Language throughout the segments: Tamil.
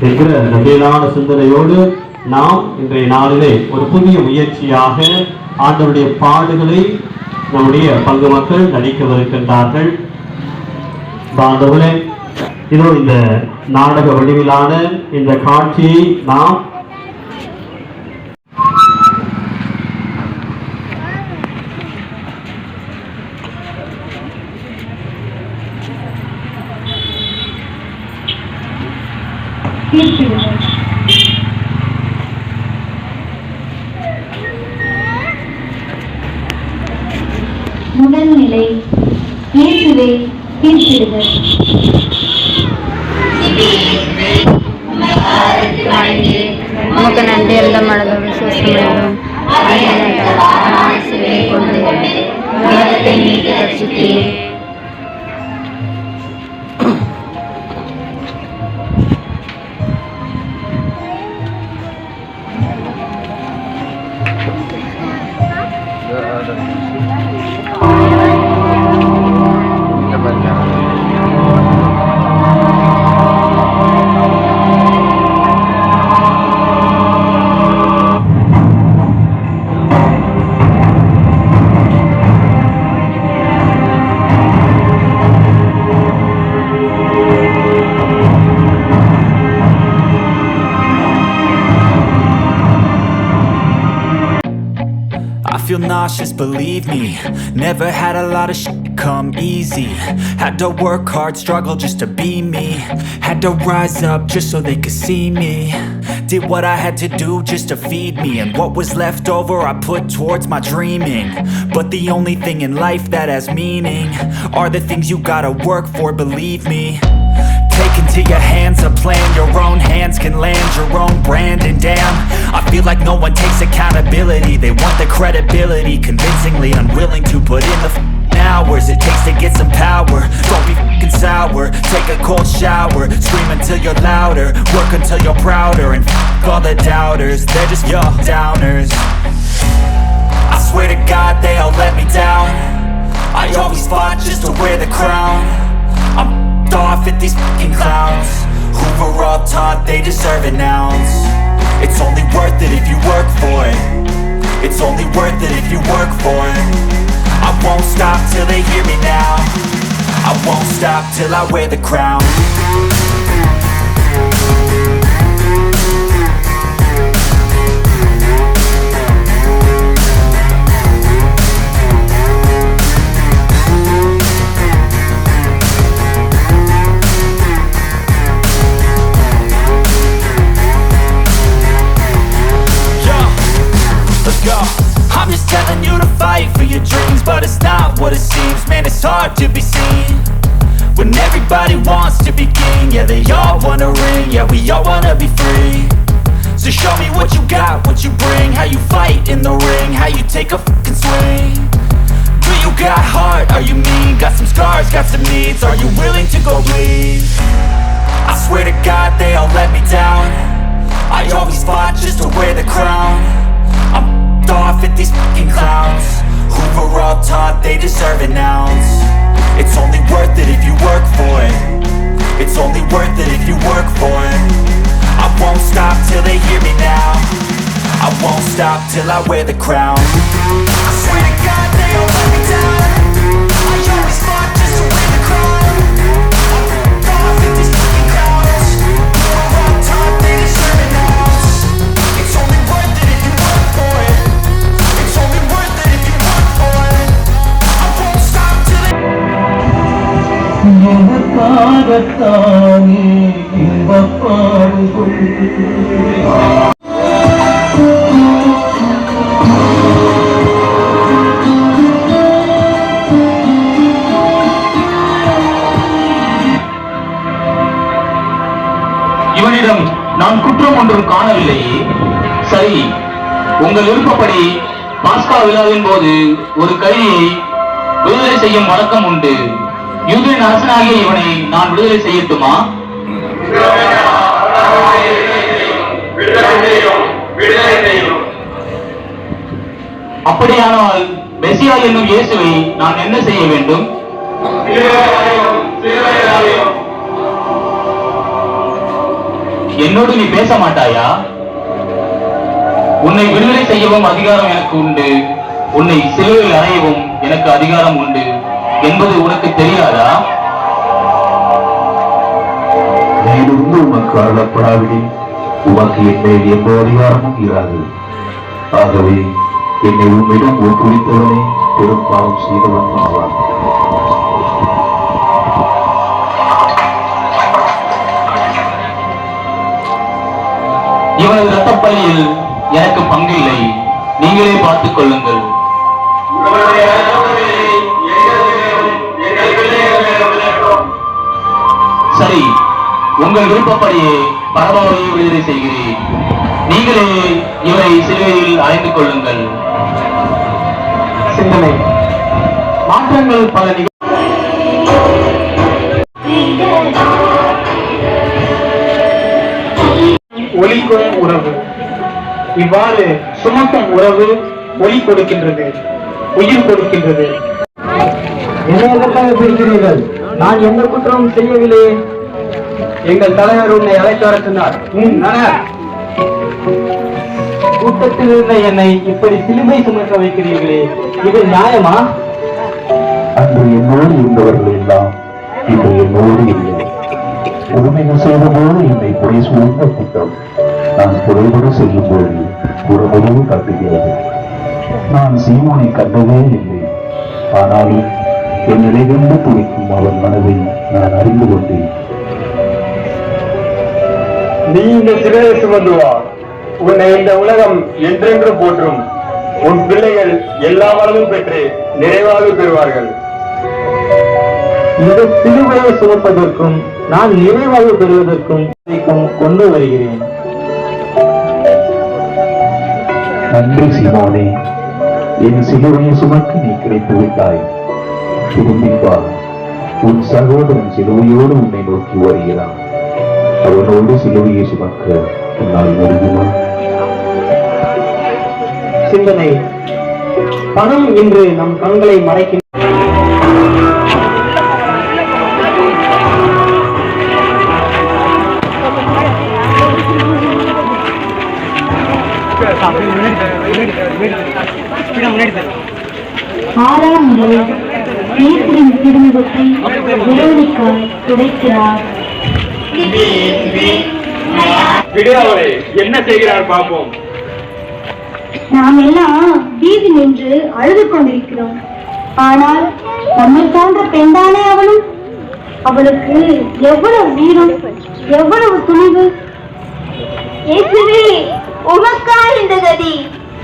என்கிற இந்த மேலான சிந்தனையோடு நாம் இன்றைய நாளிலே ஒரு புதிய முயற்சியாக ஆண்டவருடைய பாடுகளை நம்முடைய பங்கு மக்கள் நடிக்கவிருக்கின்றார்கள். ஆண்டவரே, இதோ இந்த நாடக வடிவிலான இந்த காட்சியை நாம் முதல்நிலை இயேசுவே தீர்ப்பிடுதல். உமக்கு நன்றி எந்த மனதும் விசுவாசம் கொண்டு உலகத்தை மீட்டு ரட்சித்தீர். Feel nauseous, believe me. Never had a lot of shit come easy. Had to work hard, struggle just to be me. Had to rise up just so they could see me. Did what I had to do just to feed me, and what was left over I put towards my dreaming. But the only thing in life that has meaning are the things you gotta work for, believe me. Take into your hands a plan, your own hands can land your own brand. And damn, I feel like no one takes accountability. They want the credibility, convincingly unwilling to put in the hours it takes to get some power. Don't be f***ing sour, take a cold shower. Scream until you're louder, work until you're prouder. And f*** all the doubters, they're just your downers. I swear to God they all let me down. I always fought just to wear the crown. I'm off at these fucking clowns who were all taught they deserve an ounce. It's only worth it if you work for it. It's only worth it if you work for it. I won't stop till they hear me now. I won't stop till I wear the crown. I'm just telling you to fight for your dreams, but it's not what it seems. Man, it's hard to be seen when everybody wants to be king. Yeah, they all wanna ring, yeah, we all wanna be free. So show me what you got, what you bring, how you fight in the ring, how you take a fucking swing. Do you got heart, are you mean? Got some scars, got some needs, are you willing to go bleed? I swear to God they all let me down. I always fought just to wear the crown. I'm off at these fucking clowns who were all taught they deserve an ounce. It's only worth it if you work for it. It's only worth it if you work for it. I won't stop till they hear me now. I won't stop till I wear the crown. I swear to God they all let me down. I always fought just to wear the crown. I'm off at these fucking clowns who were all taught they deserve an ounce. It's only worth it if you work for it. It's only worth it if you work for it. I won't stop till it. எனக்காகத்தானே இன்பப் பாடுகள். இவனிடம் நான் குற்றம் ஒன்றும் காணவில்லையே. சரி, உங்கள் விருப்பப்படி பாஸ்கா விழாவின் போது ஒரு கையை விடுதலை செய்யும் வழக்கம் உண்டு. யூதரின் அரசனாகிய இவனை நான் விடுதலை செய்யட்டுமா? அப்படியானால் மெசியா என்னும் இயேசுவை நான் என்ன செய்ய வேண்டும்? என்னோடு நீ பேச மாட்டாயா? உன்னை விடுதலை செய்யவும் அதிகாரம் எனக்கு உண்டு, உன்னை சிலுவையில் அறையவும் எனக்கு அதிகாரம் உண்டு என்பது உனக்கு தெரியாதா? மேலிருந்து உமக்கு அருளப்படாவிடில் உமக்கு என் மேல் எந்த அதிகாரமும் இராது. ஆகவே என்னை உம்மிடம் ஒப்புவித்தவனே பெரும் பாவம் செய்தவன் ஆவான். இவனது ரத்தப்பள்ளியில் எனக்கு பங்கில்லை, நீங்களே பார்த்துக் கொள்ளுங்கள். சரி, உங்கள் விருப்பப்படியே பரபாவை விடுதலை செய்கிறேன். நீங்களே இவரை சிலுவையில் அடைந்து கொள்ளுங்கள். சிந்தனை மாற்றங்கள் பல ஒளிக்கும் உறவு. இவ்வாறு சுமக்கும் உறவு ஒளி கொடுக்கின்றது, உயிர் கொடுக்கின்றது. என்ன எதற்காக பேசுகிறீர்கள்? நான் எந்த குற்றமும் செய்யவில்லையே. எங்கள் தலைவர் உன்னை அழைத்து வர சொன்னார். கூட்டத்தில் இருந்த என்னை இப்படி சிலுவை சுமக்க வைக்கிறீர்களே, இது நியாயமா? அன்று என்னோடு இருந்தவர்கள் எல்லாம் இன்று என்னோடு இல்லை. உரிமைகள் செய்த போது என்னை குறை சூழ்ந்த கூட்டம் நான் குறைபட செல்லும் போது புறமுழுவு காட்டுகிறது. நான் சீமோனை கண்டதே இல்லை, ஆனாலும் என் நிலை கண்டு துடிக்கும் அவன் மனதை நான் அறிந்து கொண்டேன். நீ இந்த சிலையை சுமந்து வா, உன்னை இந்த உலகம் என்றென்று போற்றும். உன் பிள்ளைகள் எல்லா வளமும் பெற்று நிறைவாக பெறுவார்கள். இந்த சிலுவையை சுமப்பதற்கும் நான் நிறைவாக பெறுவதற்கும் கொண்டு வருகிறேன். நன்றி சீமோனே, என் சிலுவையை சுமக்க நீ கிடைத்து விட்டாய். திரும்பிப்பா, உன் சகோதரன் சிலுவையோடு உன்னை நோக்கி வருகிறான். அவனோடு சிலுவையை சுமக்க உன்னால் முடியுமா? சிந்தனை பணம் இன்று நம் கண்களை மறைக்கின்ற ஆறாம் முறை இயேசுவின் திருமுகத்தை விரோதிக்காய் துடைக்கிறார். விடுதலை என்ன செய்கிறார் பார்ப்போம். நாம் எல்லாம் வீதி நின்று அழுது கொண்டிருக்கிறோம். ஆனால் நம்மை போன்ற பெண்தானே அவளும். அவளுக்கு எவ்வளவு வீரம், எவ்வளவு துணிவு. இயேசுவே, உமக்கா இந்த கதி?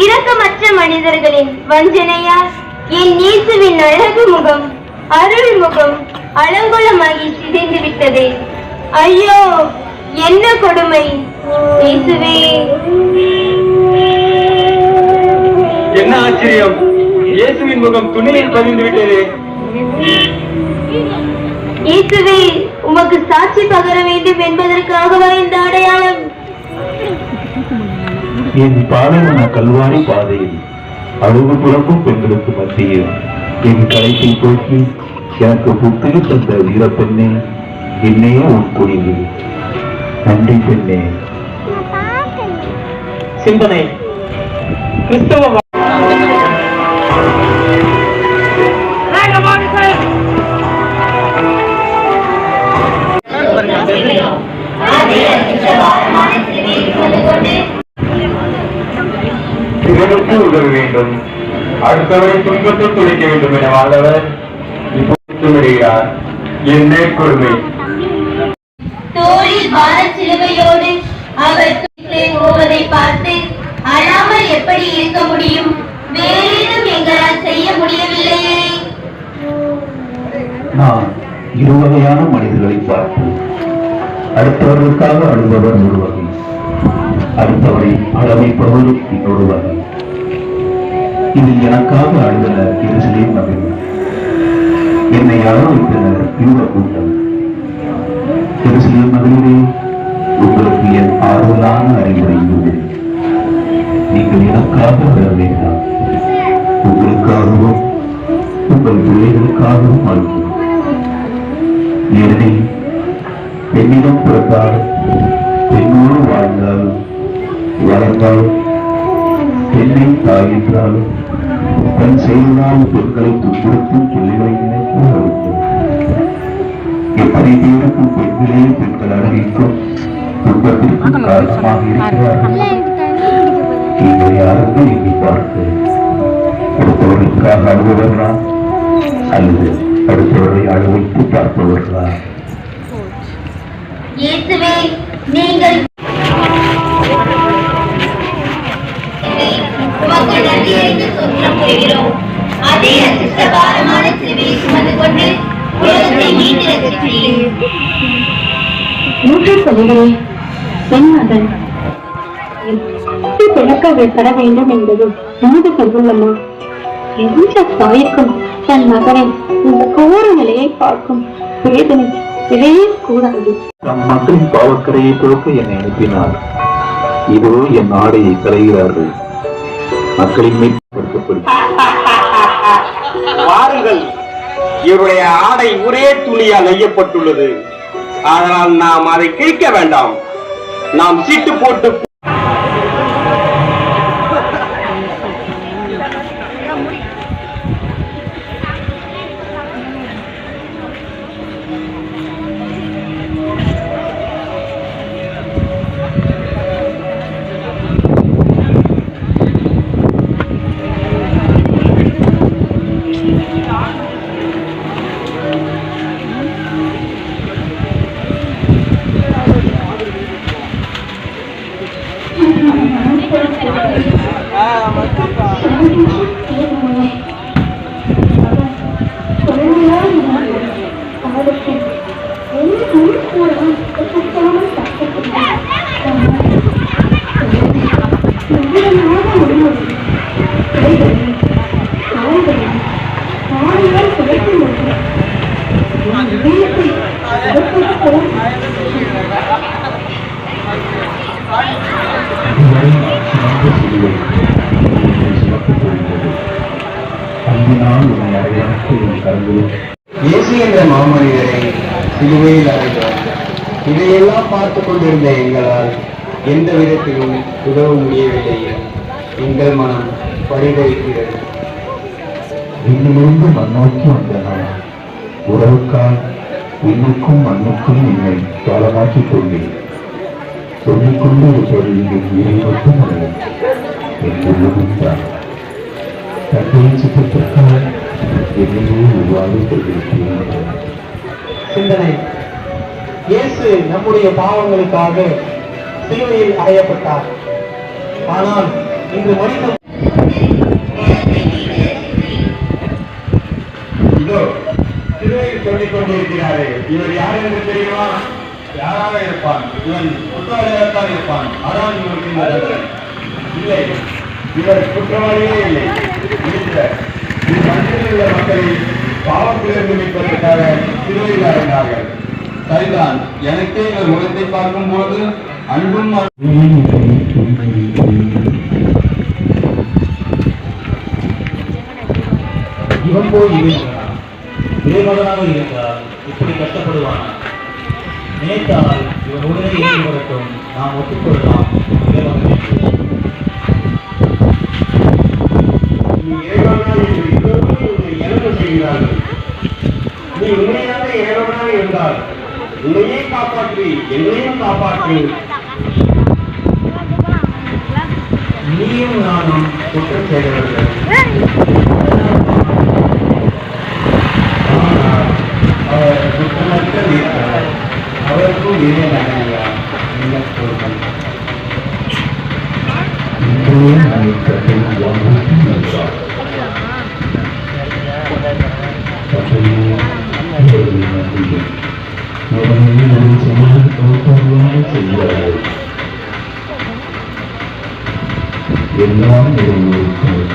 இரக்கமற்ற மனிதர்களின் வஞ்சனையால் என் இயேசுவின் அழகு முகம், அருள் முகம் அலங்கோலமாகி சிதைந்து விட்டதே. ஐயோ, என்ன கொடுமை! இயேசுவே, என்ன ஆச்சரியம்! இயேசுவின் முகம் துணியில் பதிந்து விட்டது. இயேசுவே, உமக்கு சாட்சி பகர வேண்டும் என்பதற்காகவா இந்த அடையாளம்? என் பாலைவன கல்வாரி பாதையில் அழுது புறக்கும் பெண்களுக்கு மத்தியில் என் களைப்பை போக்கி எனக்கு புத்திரி தந்த வீரப்பெண்ணே, என்னே உன் துணிவு. நன்றி பெண்ணே. சிந்தனை கிறிஸ்தவ பிறருக்கு உதவ வேண்டும், அடுத்தவரை துன்பத்தை துடைக்க வேண்டும் என வாழ்ந்தவர் இப்போது வருகிறார். என்ன கொடுமை! தோளில் பார சிலுவையோடு அவர் போவதை பார்த்து அழாமல் எப்படி இருக்க முடியும்? வேறேதும் எங்களால் செய்ய முடியவில்லையே. நான் இருவகையான மனிதர்களை பார்ப்போம். அடுத்தவர்களுக்காக அழுபவர் ஒரு வகை, அடுத்தவரை அளவைப்பவர் இன்னொரு வகை. இதில் எனக்காக அழுதனர் எருசலேம் மகன், என்னை அளவைத்தனர் யூத கூட்டம். எருசலேம் மகளிரே, உங்களுக்கு என் ஆர்வலான அறிவுரை இது. நீங்கள் எனக்காக வர வேண்டாம், உங்களுக்காகவும் உங்கள் பிள்ளைகளுக்காகவும் அழுகும். ஏனெனில் என்னிடம் பிறந்தால் பெண்ணோடு வாழ்ந்தாலும் வளர்ந்தாலும் பெண்ணை தாய் என்றாலும் தன் செயலால் பெண்களை துன்புறுத்தும் பிள்ளைகளை எத்தனை பேருக்கும் பெண்களே பெண்கள் அழகிக்கும் துன்பத்திற்கும் காரணமாக இருக்கிறார்கள். நீங்கள் யாருக்கும் எண்ணி பார்த்து அடுத்தவர்களுக்காக அழுபவர்களா அல்லது அடுத்தவர்களை அழ வைத்து பார்ப்பவர்களா? இயேசுவே, நீங்கள் உமக்கு நன்றியறிந்து ஸ்தோத்திரம் புரிகிறோம். அதே அசிஷ்ட பாரமான சிலுவையை சுமந்து கொண்டு உலகத்தை மீட்டு ரட்சித்தீர். பெண் மகன் பிணக்க பெற வேண்டும் என்பது எனது கருள்ளமா? எந்த தாய்க்கும் தன் மகனை இந்த கோர நிலையை பார்க்கும் வேதனை விளையே கூடாது. நம் மக்களின் பாவக்கரையை துவக்க என்னை அனுப்பினார். இதோ என் ஆடையை களைகிறார்கள். மக்களின் மீட்படுத்தப்படும். வாருங்கள், இவருடைய ஆடை ஒரே துணியால் நெய்யப்பட்டுள்ளது. அதனால் நாம் அதை கிழிக்க வேண்டாம். நாம் சீட்டு போட்டு இயேசு என்ற மாமனிதரை சிலுவையில் அறைந்தார். இதையெல்லாம் பார்த்து கொண்டிருந்த எங்களால் எந்த விதத்திலும் உதவ முடியவில்லை. எங்கள் மனம் பரிதவிக்கிறது. விண்ணிலிருந்து மண்ணோக்கி வந்த நான் உறவுக்கால் விண்ணுக்கும் மண்ணுக்கும் என்னை காலமாக்கிக் கொண்டேன். சொல்லிக்கொண்டு இருப்பது இங்கு உயிரை மட்டும் அல்ல, என்றுதான் தந்தையின் சித்தத்திற்காக என்னையே உருவாகி கொண்டிருக்கிறேன். சிந்தனை: இயேசு நம்முடைய பாவங்களுக்காக சிலுவையில் அறையப்பட்டார். ஆனால் இன்று மனித இதோ சிலுவையில் சொல்லிக் கொண்டிருக்கிறாரே, இவர் யார் என்று தெரியுமா? யாராக இருப்பான்? இவன் குற்றவாளியாகத்தான் இருப்பான். அதான் இவருக்கு இந்த தண்டனை. இல்லை, இவர் குற்றவாளியே இல்லை. மண்ணில் உள்ள மக்களை பாவத்திலிருந்து மீட்பதற்காக சிலுவையில் அறைந்தார்கள். சரிதான், எனக்கே இவர் முகத்தை பார்க்கும் போது அன்பும் இவன் போய் இறைமகனாக இருந்தால் இப்படி கஷ்டப்படுவான். நினைத்தால் இவன் உடனே ஏறி வரட்டும், நாம் ஒத்துக்கொள்ளலாம். நீ இறைவனாக செய்கிறார்கள். நீ உண்மையாக இறைவனாக இருந்தால் உன்னையே காப்பாற்றி என்னையும் காப்பாற்று. நீயும் நானும் குற்றம் செய்தவர்கள். ஆனால் அவர் குற்றமற்ற இருக்கிறார். அவருக்கும் இதே நன்மையா நீங்கள் சொல்லுங்கள். எல்லாம் நிறைவேறும்.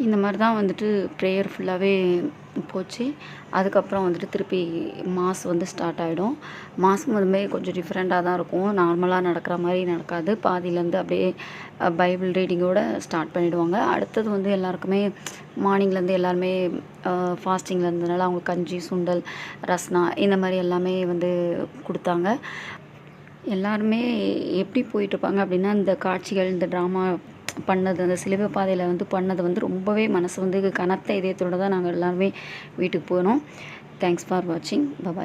இந்த மாதிரி தான் வந்துட்டு ப்ரேயர் ஃபுல்லாகவே போச்சு. அதுக்கப்புறம் வந்துட்டு திருப்பி மாஸ் வந்து ஸ்டார்ட் ஆகிடும். மாஸ் முதமே கொஞ்சம் டிஃப்ரெண்ட்டாக தான் இருக்கும். நார்மலாக நடக்கிற மாதிரி நடக்காது. பாதியிலேருந்து அப்படியே பைபிள் ரீடிங்கோடு ஸ்டார்ட் பண்ணிவிடுவாங்க. அடுத்தது வந்து எல்லாருக்குமே மார்னிங்லேருந்து எல்லாருமே ஃபாஸ்டிங்கில் இருந்ததுனால அவங்க கஞ்சி, சுண்டல், ரஸ்னா இந்த மாதிரி எல்லாமே வந்து கொடுத்தாங்க. எல்லாருமே எப்படி போயிட்டுருப்பாங்க அப்படின்னா, இந்த காட்சிகள், இந்த ட்ராமா பண்ணது, அந்த சிலுவை பாதையில் வந்து பண்ணது வந்து ரொம்பவே மனசு வந்து கனத்த இதயத்தோடு தான் நாங்கள் எல்லாருமே வீட்டுக்கு போனோம். தேங்க்ஸ் ஃபார் வாட்சிங். பாய்.